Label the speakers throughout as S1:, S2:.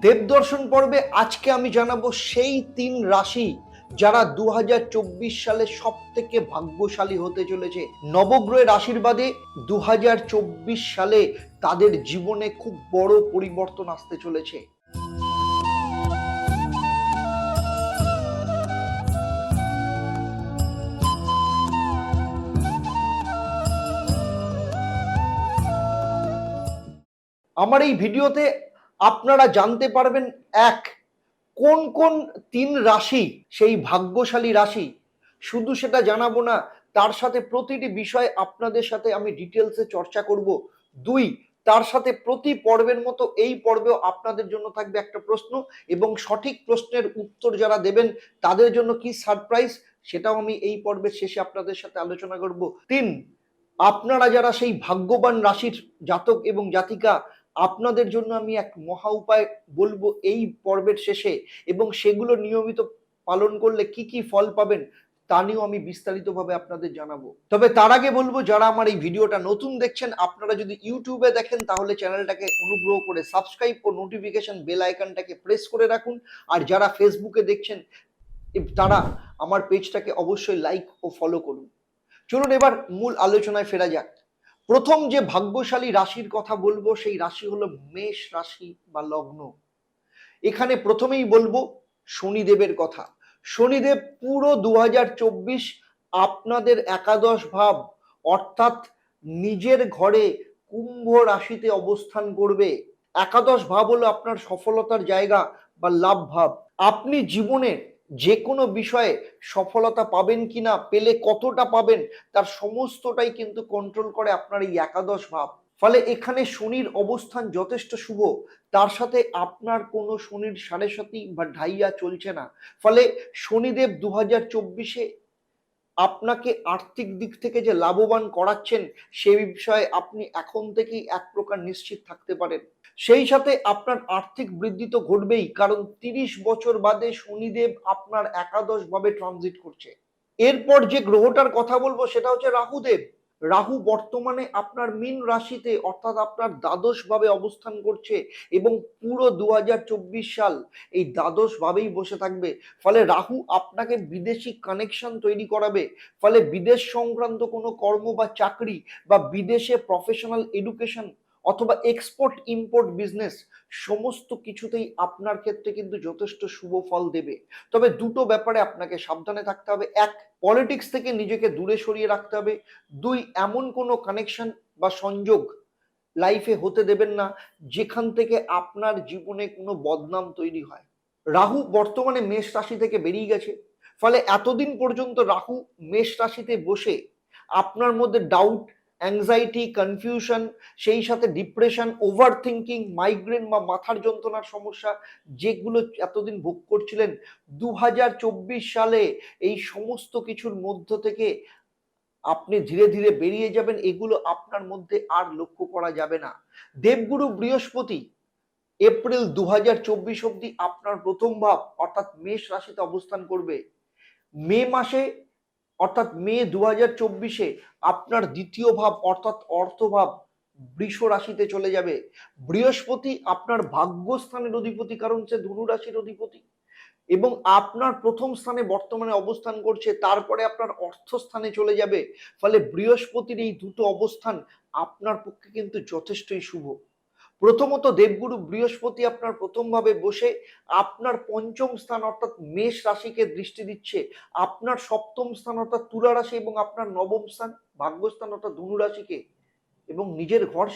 S1: দেবদর্শন পর্বে আজকে আমি জানাবো সেই 3 রাশি যারা 2024 সালে সব থেকে ভাগ্যশালী হতে চলেছে। নবগ্রহের আশীর্বাদে 2024 সালে তাদের জীবনে খুব বড় পরিবর্তন আসতে চলেছে। আমার এই ভিডিওতে আপনারা জানতে পারবেন এক, কোন কোন 3 রাশি সেই ভাগ্যশালী রাশি। শুধু সেটা জানাবো না, তার সাথে প্রতিটি বিষয় আপনাদের সাথে আমি ডিটেলসে চর্চা করব। 2, তার সাথে প্রতি পর্বের মতো এই পর্বেও আপনাদের জন্য থাকবে একটা প্রশ্ন, এবং সঠিক প্রশ্নের উত্তর যারা দেবেন তাদের জন্য কি সারপ্রাইজ সেটাও আমি এই পর্বের শেষে আপনাদের সাথে আলোচনা করব। 3, আপনারা যারা সেই ভাগ্যবান রাশির জাতক এবং জাতিকা, আপনাদের জন্য আমি এক মহা উপায় বলবো এই পর্বের শেষে, এবং সেগুলো নিয়মিত পালন করলে কি কি ফল পাবেন তা নিয়েও আমি বিস্তারিতভাবে আপনাদের জানাবো। তবে তার আগে বলবো, যারা আমার এই ভিডিওটা নতুন দেখছেন, আপনারা যদি ইউটিউবে দেখেন তাহলে চ্যানেলটাকে অনুগ্রহ করে সাবস্ক্রাইব ও নোটিফিকেশন বেল আইকনটাকে প্রেস করে রাখুন। আর যারা ফেসবুকে দেখছেন তারা আমার পেজটাকে অবশ্যই লাইক ও ফলো করুন। চলুন এবার মূল আলোচনায় ফেরা যাক। প্রথম যে ভাগ্যশালী রাশির কথা বলবো সেই রাশি হলো মেষ রাশি বা লগ্ন। এখানে প্রথমেই বলবো শনিদেবের কথা। শনিদেব পুরো 2024 আপনাদের একাদশ ভাব অর্থাৎ নিজের ঘরে কুম্ভ রাশিতে অবস্থান করবে। একাদশ ভাব হলো আপনার সফলতার জায়গা বা লাভ ভাব। আপনি জীবনের যে কোনো বিষয়ে সফলতা পাবেন কিনা, পেলে কতটা পাবেন, তার সমস্তটাই কিন্তু কন্ট্রোল করে আপনার এই একাদশ ভাব। ফলে এখানে শনির অবস্থান যথেষ্ট শুভ। তার সাথে আপনার কোনো শনির সাড়ে সাতি বা ঢাইয়া চলছে না। ফলে শনিদেব 2024-এ আপনাকে আর্থিক দিক থেকে যে লাভবান করাচ্ছেন সেই বিষয়ে আপনি এখন থেকেই এক প্রকার নিশ্চিত থাকতে পারেন। সেই সাথে আপনার আর্থিক বৃদ্ধি তো ঘটবেই, কারণ 30 বছর বাদে শনিদেব আপনার একাদশ ভাবে ট্রানজিট করছে। এরপর যে গ্রহটার কথা বলবো সেটা হচ্ছে রাহুদেব। রাহু বর্তমানে আপনার মীন রাশিতে অর্থাৎ আপনার দ্বাদশ ভাবে অবস্থান করছে, এবং পুরো 2024 সাল এই দ্বাদশ ভাবেই বসে থাকবে। ফলে রাহু আপনাকে বিদেশি কানেকশন তৈরি করাবে। ফলে বিদেশ সংক্রান্ত কোনো কর্ম বা চাকরি, বা বিদেশে প্রফেশনাল এডুকেশন, অথবা এক্সপোর্ট ইম্পোর্ট বিজনেস, সমস্ত কিছুতেই আপনার ক্ষেত্রে কিন্তু যথেষ্ট শুভ ফল দেবে। তবে দুটো ব্যাপারে আপনাকে সাবধানে থাকতে হবে। এক, পলিটিক্স থেকে নিজেকে দূরে সরিয়ে রাখতে হবে। 2, এমন কোনো কানেকশন বা সংযোগ লাইফে হতে দেবেন না যেখান থেকে আপনার জীবনে কোনো বদনাম তৈরি হয়। রাহু বর্তমানে মেষ রাশি থেকে বেরিয়ে গেছে। ফলে এতদিন পর্যন্ত রাহু মেষ রাশিতে বসে আপনার মধ্যে ডাউট, অ্যাংজাইটি, কনফিউশন, সেই সাথে ডিপ্রেশন, ওভার থিঙ্কিং, মাইগ্রেন বা মাথার যন্ত্রণার সমস্যা যেগুলো এতদিন ভোগ করছিলেন, 2024 সালে এই সমস্ত কিছুর মধ্য থেকে আপনি ধীরে ধীরে বেরিয়ে যাবেন। এগুলো আপনার মধ্যে আর লক্ষ্য করা যাবে না। দেবগুরু বৃহস্পতি এপ্রিল 2024 অবধি আপনার প্রথম ভাব অর্থাৎ মেষ রাশিতে অবস্থান করবে। মে মাসে অর্থাৎ মে 2024-এ আপনার দ্বিতীয় ভাব অর্থাৎ অর্থভাব বৃষ রাশিতে চলে যাবে। বৃহস্পতি আপনার ভাগ্যস্থানের অধিপতি, কারণ সে ধনু রাশির অধিপতি, এবং আপনার প্রথম স্থানে বর্তমানে অবস্থান করছে। তারপরে আপনার অর্থস্থানে চলে যাবে। ফলে বৃহস্পতির এই দুটো অবস্থান আপনার পক্ষে কিন্তু যথেষ্টই শুভ। প্রথমত দেবগুরু বৃহস্পতি আপনার প্রথম ভাবে বসে আপনার পঞ্চম স্থান অর্থাৎ মেষ রাশিকে দৃষ্টি দিচ্ছে, আপনার সপ্তম স্থান অর্থাৎ তুলা রাশি এবং আপনার নবম স্থান ভাগ্যস্থান অর্থাৎ ধনু রাশিকে, এবং নিজের ঘর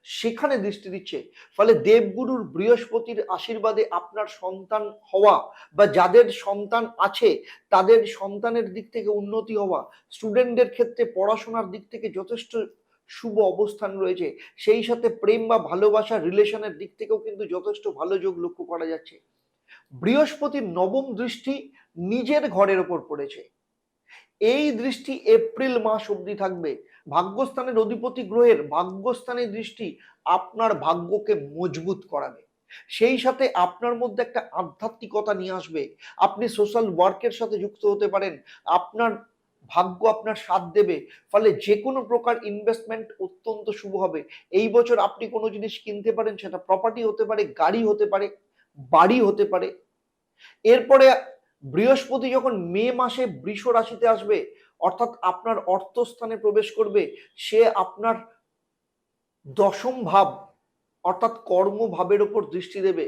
S1: সেখানে দৃষ্টি দিচ্ছে। ফলে দেবগুরুর বৃহস্পতির আশীর্বাদে আপনার সন্তান হওয়া বা যাদের সন্তান আছে তাদের সন্তানের দিক থেকে উন্নতি হওয়া, স্টুডেন্টদের ক্ষেত্রে পড়াশোনার দিক থেকে যথেষ্ট শুভ অবস্থান রয়েছে। সেই সাথে প্রেম বা ভালোবাসা রিলেশনের দিক থেকেও কিন্তু যথেষ্ট ভালো যোগ লক্ষ্য করা যাচ্ছে। বৃহস্পতির নবম দৃষ্টি নিজের ঘরের ওপর পড়েছে। এই দৃষ্টি এপ্রিল মাস অবধি থাকবে। ভাগ্যস্থানের অধিপতি গ্রহের ভাগ্যস্থানের দৃষ্টি আপনার ভাগ্যকে মজবুত করাবে। সেই সাথে আপনার মধ্যে একটা আধ্যাত্মিকতা নিয়ে আসবে। আপনি সোশ্যাল ওয়ার্কের সাথে যুক্ত হতে পারেন। আপনার ভাগ্য আপনার সাথ দেবে। ফলে যে কোনো প্রকার ইনভেস্টমেন্ট অত্যন্ত শুভ হবে। এই বছর আপনি কোনো জিনিস কিনতে পারেন, সেটা প্রপার্টি হতে পারে, গাড়ি হতে পারে, বাড়ি হতে পারে। এরপরে বৃহস্পতি যখন মে মাসে বৃষ রাশিতে আসবে, অর্থাৎ আপনার অর্থস্থানে প্রবেশ করবে, সে আপনার দশম ভাব অর্থাৎ কর্মভাবের উপর দৃষ্টি দেবে।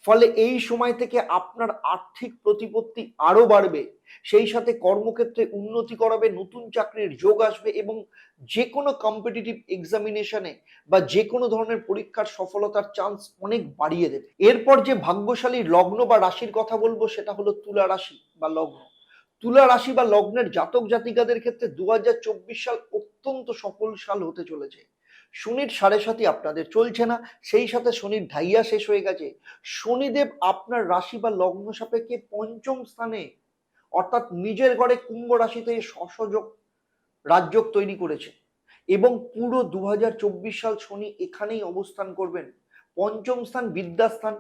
S1: ফলে এই সময় থেকে আপনার আর্থিক প্রতিপত্তি আরো বাড়বে, সেই সাথে কর্মক্ষেত্রে উন্নতি করাবে, নতুন চাকরির যোগ আসবে এবং যে কোনো কম্পিটিটিভ এক্সামিনেশনে বা যে কোনো ধরনের পরীক্ষার সফলতার চান্স অনেক বাড়িয়ে দেবে। এরপর যে ভাগ্যশালী লগ্ন বা রাশির কথা বলবো সেটা হলো তুলা রাশি বা লগ্ন। তুলা রাশি বা লগ্নের জাতক জাতিকাদের ক্ষেত্রে 2024 সাল অত্যন্ত সফল সাল হতে চলেছে। শনির সাড়ে সাথী আপনাদের চলছে না, সেই সাথে শনির ঢাইয়া শেষ হয়ে গেছে। শনিদেব আপনার রাশি বা লগ্ন সাপেক্ষে পঞ্চম স্থানে অর্থাৎ নিজের ঘরে কুম্ভ রাশিতে শশযোগ রাজযোগ তৈরি করেছে এবং পুরো 2024 সাল শনি এখানেই অবস্থান করবেন। পঞ্চম স্থান বিদ্যাস্থান,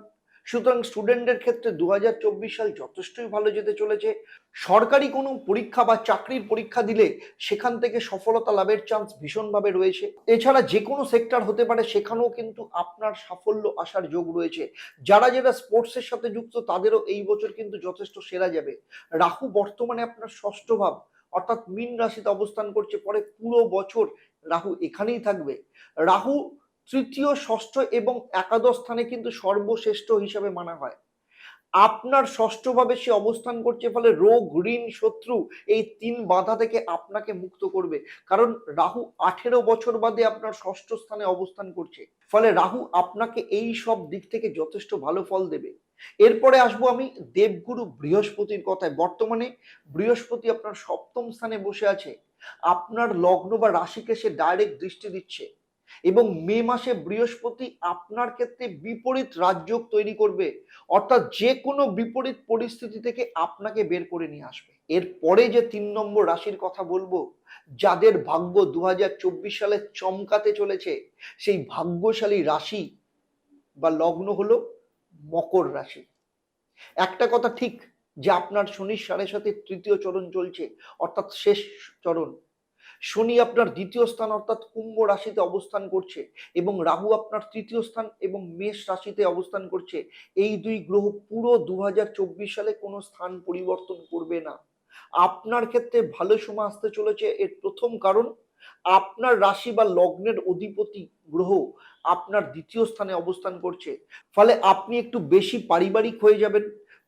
S1: সুতরাং স্টুডেন্টদের ক্ষেত্রে 2024 সাল যথেষ্টই ভালো যেতে চলেছে। সরকারি কোনো পরীক্ষা বা চাকরির পরীক্ষা দিলে সেখান থেকে সফলতা লাভের চান্স ভীষণভাবে রয়েছে। এছাড়া যে কোনো সেক্টর হতে পারে, সেখানেও কিন্তু আপনার সাফল্য আসার যোগ রয়েছে। যারা যারা স্পোর্টসের সাথে যুক্ত তাদেরও এই বছর কিন্তু যথেষ্ট সেরা যাবে। রাহু বর্তমানে আপনার ষষ্ঠ ভাব অর্থাৎ মীন রাশিতে অবস্থান করছে, পরে পুরো বছর রাহু এখানেই থাকবে। রাহু তৃতীয়, ষষ্ঠ এবং একাদশ স্থানে কিন্তু সর্বশ্রেষ্ঠ হিসাবে মানা হয়। আপনার ষষ্ঠভাবে সে অবস্থান করছে, ফলে রোগ, ঋণ, শত্রু এই তিন বাধা থেকে আপনাকে মুক্ত করবে। কারণ রাহু 18 বছর বাদে আপনার ষষ্ঠ স্থানে অবস্থান করছে, ফলে রাহু আপনাকে এই সব দিক থেকে যথেষ্ট ভালো ফল দেবে। এরপরে আসবো আমি দেবগুরু বৃহস্পতির কথায়। বর্তমানে বৃহস্পতি আপনার সপ্তম স্থানে বসে আছে, আপনার লগ্ন বা রাশিকে সে ডাইরেক্ট দৃষ্টি দিচ্ছে এবং মে মাসে বৃহস্পতি আপনার ক্ষেত্রে বিপরীত রাজযোগ তৈরি করবে, অর্থাৎ যে কোনো বিপরীত পরিস্থিতি থেকে আপনাকে বের করে নিয়ে আসবে। এরপরে যে 3 নম্বর রাশির কথা বলবো, যাদের ভাগ্য 2024 সালে চমকাতে চলেছে, সেই ভাগ্যশালী রাশি বা লগ্ন হলো মকর রাশি। একটা কথা ঠিক যে আপনার শনির সাড়ে সাথে তৃতীয় চরণ চলছে, অর্থাৎ শেষ চরণ। শনি আপনার দ্বিতীয় স্থান অর্থাৎ কুম্ভ রাশিতে অবস্থান করছে এবং রাহু আপনার তৃতীয় স্থান এবং মেষ রাশিতে অবস্থান করছে। এই দুই গ্রহ পুরো 2024 সালে কোনো স্থান পরিবর্তন করবে না। আপনার ক্ষেত্রে ভালো সময় আসতে চলেছে। এর প্রথম কারণ, আপনার রাশি বা লগ্নের অধিপতি গ্রহ আপনার দ্বিতীয় স্থানে অবস্থান করছে, ফলে আপনি একটু বেশি পারিবারিক হয়ে যাবেন,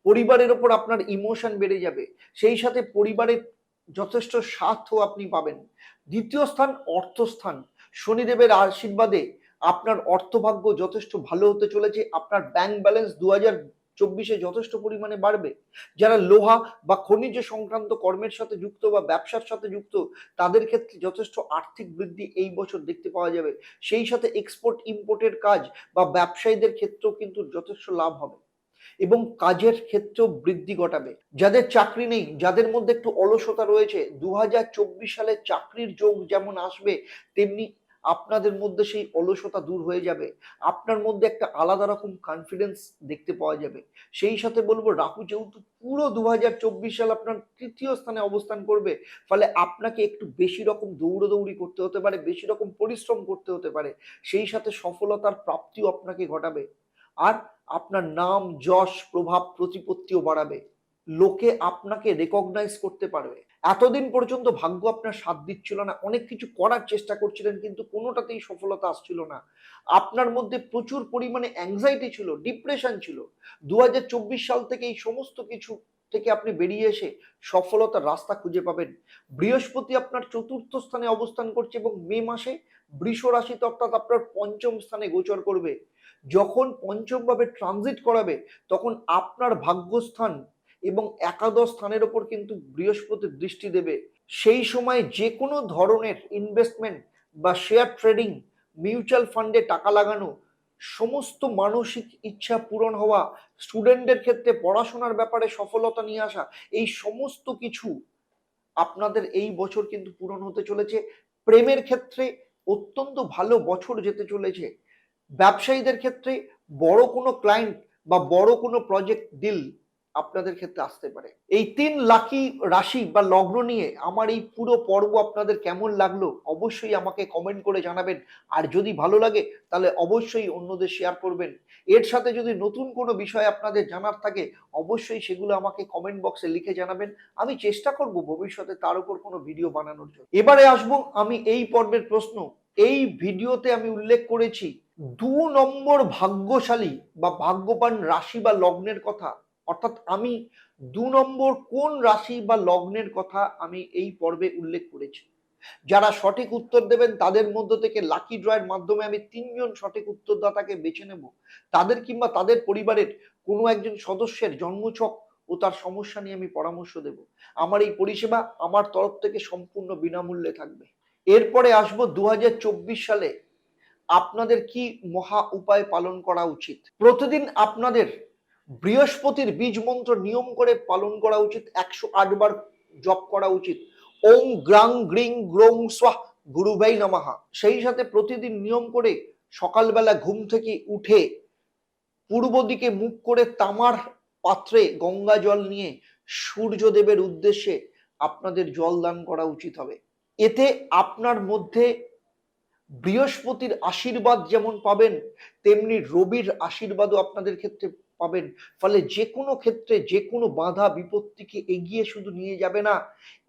S1: পরিবারের ওপর আপনার ইমোশন বেড়ে যাবে, সেই সাথে পরিবারের যথেষ্ট স্বার্থও আপনি পাবেন। দ্বিতীয় স্থান অর্থস্থান, শনিদেবের আশীর্বাদে আপনার অর্থভাগ্য যথেষ্ট ভালো হতে চলেছে। আপনার ব্যাংক ব্যালেন্স 2024 যথেষ্ট পরিমাণে বাড়বে। যারা লোহা বা খনিজ সংক্রান্ত কর্মের সাথে যুক্ত বা ব্যবসার সাথে যুক্ত, তাদের ক্ষেত্রে যথেষ্ট আর্থিক বৃদ্ধি এই বছর দেখতে পাওয়া যাবে। সেই সাথে এক্সপোর্ট ইম্পোর্টের কাজ বা ব্যবসায়ীদের ক্ষেত্রেও কিন্তু যথেষ্ট লাভ হবে এবং কাজের ক্ষেত্রেও বৃদ্ধি ঘটাবে। যাদের চাকরি নেই, যাদের মধ্যে একটু অলসতা রয়েছে, 2024 সালে চাকরির যোগ যেমন আসবে, তেমনি আপনাদের মধ্যে সেই অলসতা দূর হয়ে যাবে। আপনার মধ্যে একটা আলাদা রকম কনফিডেন্স দেখতে পাওয়া যাবে। সেই সাথে বলবো, রাহু যেহেতু পুরো 2024 সাল আপনার তৃতীয় স্থানে অবস্থান করবে, ফলে আপনাকে একটু বেশি রকম দৌড়দৌড়ি করতে হতে পারে, বেশি রকম পরিশ্রম করতে হতে পারে। সেই সাথে সফলতার প্রাপ্তিও আপনাকে ঘটাবে। আর আপনার নাম, যশ, প্রভাব, প্রতিপত্তিও বাড়াবে। লোকে আপনাকে রেকগনাইজ করতে পারবে। এতদিন পর্যন্ত ভাগ্য আপনার সাথ দিচ্ছিল না, অনেক কিছু করার চেষ্টা করছিলেন কিন্তু কোনোটাতেই সফলতা আসছিল না। আপনার মধ্যে প্রচুর পরিমাণে অ্যাংজাইটি ছিল, ডিপ্রেশন ছিল। 2024 সাল থেকে এই সমস্ত কিছু থেকে আপনি বেরিয়ে এসে সফলতার রাস্তা খুঁজে পাবেন। বৃহস্পতি আপনার চতুর্থ স্থানে অবস্থান করছে এবং মে মাসে বৃষ রাশিতে অর্থাৎ আপনার পঞ্চম স্থানে গোচর করবে। যখন পঞ্চম ভাবে ট্রানজিট করাবে, তখন আপনার ভাগ্যস্থান এবং একাদশ স্থানের ওপর কিন্তু বৃহস্পতি দৃষ্টি দেবে। সেই সময় যে কোনো ধরনের ইনভেস্টমেন্ট বা শেয়ার ট্রেডিং, মিউচুয়াল ফান্ডে টাকা লাগানো, সমস্ত মানসিক ইচ্ছা পূরণ হওয়া, স্টুডেন্টদের ক্ষেত্রে পড়াশোনার ব্যাপারে সফলতা নিয়ে আসা, এই সমস্ত কিছু আপনাদের এই বছর কিন্তু পূরণ হতে চলেছে। প্রেমের ক্ষেত্রে অত্যন্ত ভালো বছর যেতে চলেছে। ব্যবসায়ীদের ক্ষেত্রে বড় কোনো ক্লায়েন্ট বা বড় কোনো প্রজেক্ট ডিল আপনাদের ক্ষেত্রে আসতে পারে। এই 3 লাকি রাশি বা লগ্ন নিয়ে আমার এই পুরো পর্ব আপনাদের কেমন লাগলো অবশ্যই আমাকে কমেন্ট করে জানাবেন। আর যদি ভালো লাগে তাহলে অবশ্যই অন্যদের শেয়ার করবেন। এর সাথে যদি নতুন কোনো বিষয় আপনাদের জানার থাকে অবশ্যই সেগুলো আমাকে কমেন্ট বক্সে লিখে জানাবেন। আমি চেষ্টা করব ভবিষ্যতে তার উপর কোনো ভিডিও বানানোর জন্য। এবারে আসবো আমি এই পর্বের প্রশ্ন। এই ভিডিওতে আমি উল্লেখ করেছি 2 নম্বর ভাগ্যশালী বা ভাগ্যবান রাশি বা লগ্নের কথা, অর্থাৎ আমি 2 নম্বর কোন রাশি বা লগ্নের কথা আমি এই পর্বে উল্লেখ করেছি। যারা সঠিক উত্তর দেবেন তাদের মধ্য থেকে লাকি ড্রয়ের মাধ্যমে আমি 3 জন সঠিক উত্তরদাতাকে বেছে নেব। তাদের কিংবা তাদের পরিবারের কোনো একজন সদস্যের জন্মছক ও তার সমস্যা নিয়ে আমি পরামর্শ দেব। আমার এই পরিষেবা আমার তরফ থেকে সম্পূর্ণ বিনামূল্যে থাকবে। এরপরে আসবো 2024 সালে আপনাদের কি মহা উপায় পালন করা উচিত। প্রতিদিন আপনাদের বৃহস্পতির বীজ মন্ত্র নিয়ম করে পালন করা উচিত, 108 বার জপ করা উচিত। ওম গ্রাং গ্রিং গ্রোং স্বাহ গুরুবাই নমঃ। সেই সাথে প্রতিদিন নিয়ম করে সকালবেলা ঘুম থেকে উঠে পূর্ব দিকে মুখ করে তামার পাত্রে গঙ্গা জল নিয়ে সূর্যদেবের উদ্দেশ্যে আপনাদের জল দান করা উচিত হবে। এতে আপনার মধ্যে বৃহস্পতির আশীর্বাদ যেমন পাবেন তেমনি রবির আশীর্বাদও আপনাদের ক্ষেত্রে পাবেন। ফলে যে কোনো ক্ষেত্রে যে কোনো বাধা বিপত্তিকে এগিয়ে শুধু নিয়ে যাবে না,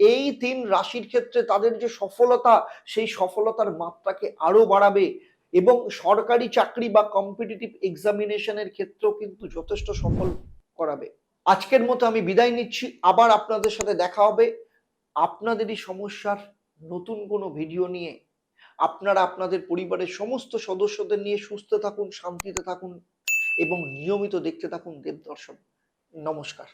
S1: এই 3 রাশির ক্ষেত্রে তাদের যে সফলতা সেই সফলতার মাত্রাকে আরো বাড়াবে এবং সরকারি চাকরি বা কম্পিটিটিভ এক্সামিনেশনের ক্ষেত্রেও কিন্তু যথেষ্ট সফল করাবে। আজকের মতো আমি বিদায় নিচ্ছি। আবার আপনাদের সাথে দেখা হবে আপনাদেরই সমস্যার নতুন কোনো ভিডিও নিয়ে। আপনারা আপনাদের পরিবারের সমস্ত সদস্যদের নিয়ে সুস্থ থাকুন, শান্তিতে থাকুন এবং নিয়মিত দেখতে থাকুন দেবদর্শন। নমস্কার।